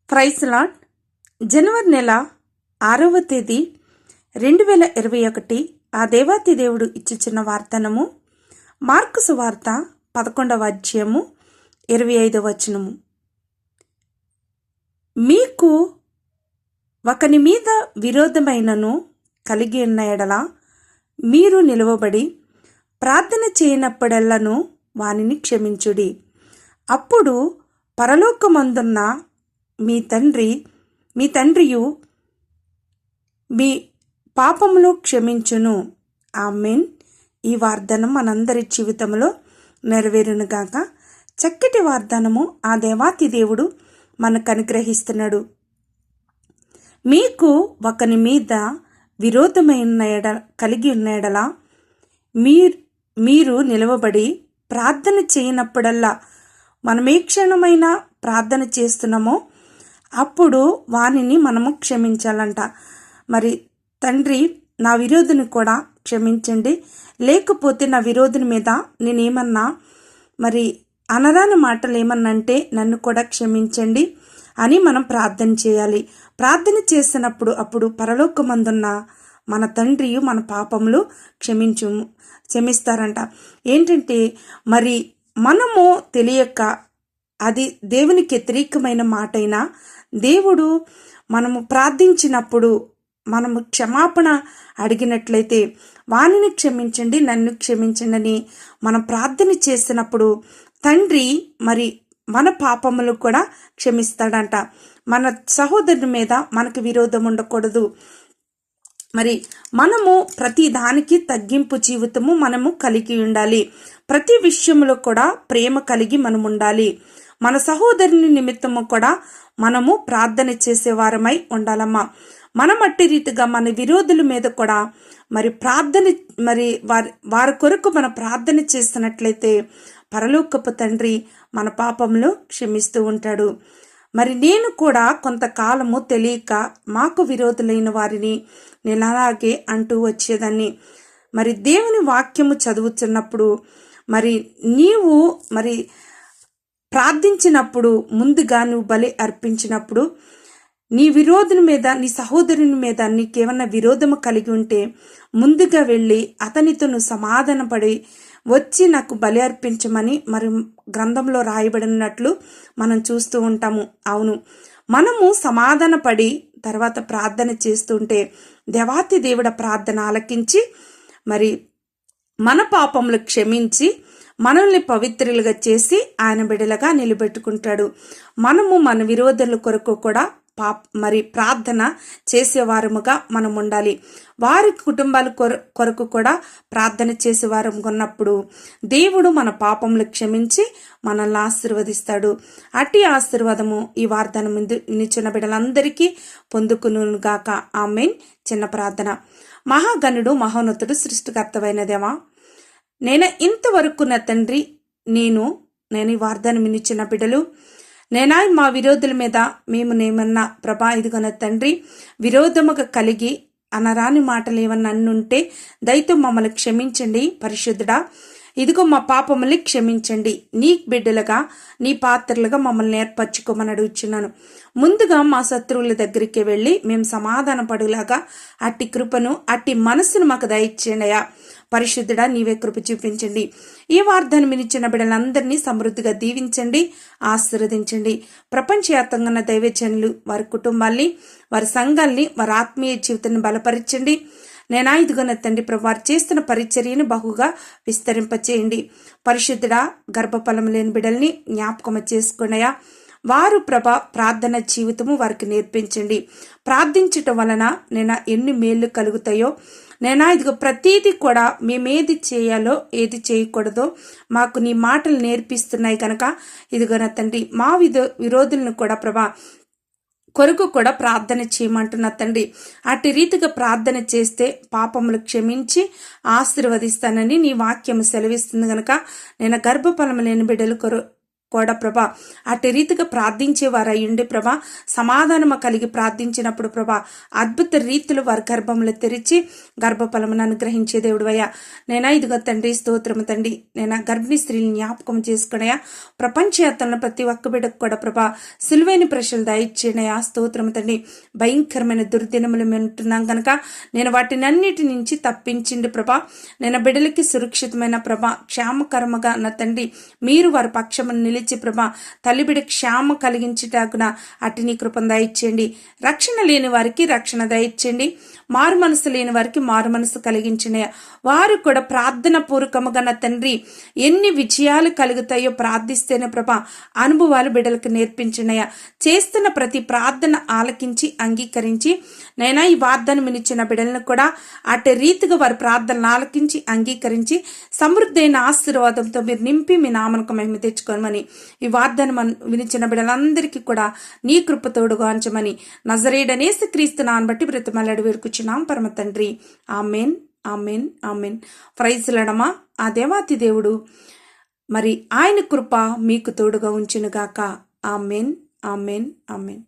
Praise lord. జనవరి నెల 6వ తేదీ 2021 ఆ దేవాతి దేవుడు ఇచ్చుచున్న వార్తనము మార్కు సువార్త 11వ అధ్యాయము 25వ వచనము. మీకు ఒకని మీద విరోధమైనను కలిగి ఉన్న ఎడల మీరు నిలువబడి ప్రార్థన చేయనప్పుడెల్లను వానిని క్షమించుడి. అప్పుడు పరలోకమందున్న మీ తండ్రియు మీ పాపములు క్షమించును. ఆమేన్. ఈ వాగ్దానం మనందరి జీవితంలో నెరవేరునుగాక. చక్కటి వాగ్దానము ఆ దేవాతి దేవుడు మనకు అనుగ్రహిస్తున్నాడు. మీకు ఒకని మీద విరోధమైన కలిగి ఉన్న ఎడల మీరు నిలవబడి ప్రార్థన చేయనప్పుడల్లా మనం ఏ క్షణమైనా ప్రార్థన చేస్తున్నామో అప్పుడు వానిని మనము క్షమించాలంట. మరి తండ్రి, నా విరోధిని కూడా క్షమించండి, లేకపోతే నా విరోధిని మీద నేనేమన్నా మరి అనరాని మాటలు ఏమన్నా అంటే నన్ను కూడా క్షమించండి అని మనం ప్రార్థన చేయాలి. ప్రార్థన చేసినప్పుడు అప్పుడు పరలోకమందున్న మన తండ్రి మన పాపములు క్షమిస్తారంట. ఏంటంటే మరి మనము తెలియక అది దేవునికి వ్యతిరేకమైన మాట అయినా దేవుడు మనము ప్రార్థించినప్పుడు మనము క్షమాపణ అడిగినట్లయితే వానిని క్షమించండి, నన్ను క్షమించండి అని మనం ప్రార్థన చేసినప్పుడు తండ్రి మరి మన పాపములు కూడా క్షమిస్తాడంట. మన సహోదరుని మీద మనకు విరోధం ఉండకూడదు. మరి మనము ప్రతి దానికి తగ్గింపు జీవితము మనము కలిగి ఉండాలి. ప్రతి విషయంలో కూడా ప్రేమ కలిగి మనం ఉండాలి. మన సహోదరుని నిమిత్తము కూడా మనము ప్రార్థన చేసేవారమై ఉండాలమ్మా. మనం అట్టి రీతిగా మన విరోధుల మీద కూడా మరి ప్రార్థన వారి కొరకు మన ప్రార్థన చేస్తున్నట్లయితే పరలోకపు తండ్రి మన పాపములు క్షమిస్తూ ఉంటాడు. మరి నేను కూడా కొంతకాలము తెలియక మాకు విరోధులైన వారిని నేను అలాగే అంటూ వచ్చేదాన్ని. మరి దేవుని వాక్యము చదువుతున్నప్పుడు మరి నీవు మరి ప్రార్థించినప్పుడు ముందుగా నువ్వు బలి అర్పించినప్పుడు నీ విరోధుని మీద, నీ సహోదరుని మీద నీకేమన్నా విరోధము కలిగి ఉంటే ముందుగా వెళ్ళి అతనితో నువ్వు సమాధానపడి వచ్చి నాకు బలి అర్పించమని మరి గ్రంథంలో రాయబడినట్లు మనం చూస్తూ ఉంటాము. అవును, మనము సమాధానపడి తర్వాత ప్రార్థన చేస్తుంటే దేవాతి దేవుడ ప్రార్థన ఆలకించి మరి మన పాపములు క్షమించి మనల్ని పవిత్రులుగా చేసి ఆయన బిడ్డలుగా నిలబెట్టుకుంటాడు. మనము మన విరోధుల కొరకు కూడా మరి ప్రార్థన చేసేవారముగా మనం ఉండాలి. వారి కుటుంబాల కొరకు కూడా ప్రార్థన చేసేవారం ఉన్నప్పుడు దేవుడు మన పాపములు క్షమించి మనల్ని ఆశీర్వదిస్తాడు. అట్టి ఆశీర్వాదము ఈ వాగ్దానం ముందు నిచ్చిన బిడ్డలందరికీ పొందుకునుగాక. ఆమేన్. చిన్న ప్రార్థన. మహాగణుడు మహోన్నతుడు సృష్టికర్తవైన దేవా, నేను ఇంతవరకు నా తండ్రి నేను ఈ వాగ్దానం వినిచిన బిడ్డలు నేనా మా విరోధుల మీద నేమన్నా ప్రభా ఇదిగొన తండ్రి విరోధముగా కలిగి అనరాని మాటలు ఏమన్నా అన్నుంటే దయతో మమ్మల్ని క్షమించండి పరిశుద్ధుడా. ఇదిగో మా పాపముల్ని క్షమించండి. నీ బిడ్డలుగా నీ పాత్రలుగా మమ్మల్ని ఏర్పరచుకోమని అడుగుచున్నాను. ముందుగా మా శత్రువుల దగ్గరికి వెళ్ళి మేము సమాధాన పడులాగా అట్టి కృపను అట్టి మనసును మాకు దయచేయండి అయ్యా. పరిశుద్ధుడా, నీవే కృప చూపించండి. ఈ వార్తను వినిచిన బిడ్డలందరినీ సమృద్ధిగా దీవించండి, ఆశీర్వదించండి. ప్రపంచవ్యాప్తంగా ఉన్న దైవజనులు వారి కుటుంబాల్ని, వారి సంఘాల్ని, వారి ఆత్మీయ జీవితాన్ని బలపరచండి. నేనా ఇదిగోన తండ్రి వారు చేస్తున్న పరిచర్యను బహుగా విస్తరింపచేయండి. పరిశుద్ధుడా, గర్భఫలం లేని బిడ్డల్ని జ్ఞాపకం చేసుకున్నాయా. వారు ప్రార్థన జీవితము వారికి నేర్పించండి. ప్రార్థించటం వలన నేను ఎన్ని మేళ్లు కలుగుతాయో నేనా ఇదిగో ప్రతీది కూడా మేమేది చేయాలో ఏది చేయకూడదో మాకు నీ మాటలు నేర్పిస్తున్నాయి కనుక ఇదిగోన తండ్రి మా విరోధులను కూడా కొరకు కూడా ప్రార్థన చేయమంటున్నా తండ్రి. అట్టి రీతిగా ప్రార్థన చేస్తే పాపములు క్షమించి ఆశీర్వదిస్తానని నీ వాక్యం సెలవిస్తుంది కనుక నేను గర్భఫలం లేని బిడ్డల కూడా ప్రభా అటు రీతిగా ప్రార్థించేవారు అయ్యుండి ప్రభా సమాధానము కలిగి ప్రార్థించినప్పుడు ప్రభా అద్భుత రీతిలో వారి గర్భములు తెరిచి గర్భఫలమును అనుగ్రహించే దేవుడు అయ్యా. నేనా ఇదిగో తండ్రి స్తోత్రము తండ్రి, నేను గర్భిణీ స్త్రీని జ్ఞాపకం చేసుకునయా. ప్రపంచయాత్రలను ప్రతి ఒక్క బిడ్డకు కూడా ప్రభా సిలువైన ప్రశ్నలు దయచేయనయా. స్తోత్రము తండ్రి, భయంకరమైన దుర్దినములు ఉంటున్నాం కనుక నేను వాటిని అన్నిటి నుంచి తప్పించింది ప్రభా. నేను బిడ్డలకి సురక్షితమైన ప్రభా క్షేమకరముగా నా తండ్రి మీరు వారి పక్షమును నిలిచి ప్రభా తల్లి బిడ్డ క్షేమ కలిగించుటకున అటు నీ కృపను దయచేయండి. రక్షణ లేని వారికి రక్షణ దయచేయండి. మారు మనసు లేని వారికి మారు మనసు కలిగించిన వారు కూడా ప్రార్థన పూర్వకముగా నా తండ్రి ఎన్ని విజయాలు కలుగుతాయో ప్రార్థిస్తేనే ప్రభా అనుభవాలు బిడ్డలకు నేర్పించినయా. చేస్తున్న ప్రతి ప్రార్థన ఆలకించి అంగీకరించి నైనా ఈ వాగ్దానం వినిచిన బిడ్డలను కూడా అటు రీతిగా వారి ప్రార్థనలు ఆలకించి అంగీకరించి సమృద్ధైన ఆశీర్వాదంతో మీరు నింపి మీ నామనకు మహిమ తెచ్చుకోమని ఈ వాగ్దానం వినిచిన బిడ్డలందరికీ కూడా నీ కృప తోడుగా ఉంచమని నజరేయుడనేసు క్రీస్తు నామమును బట్టి బ్రతిమాలాడి వేడుకొచ్చున్నాం పరమ తండ్రి. Amen, amen, amen. ప్రైజ్లడమా. ఆ దేవాతి దేవుడు మరి ఆయన కృప మీకు తోడుగా ఉంచునుగాక. Amen, amen, amen.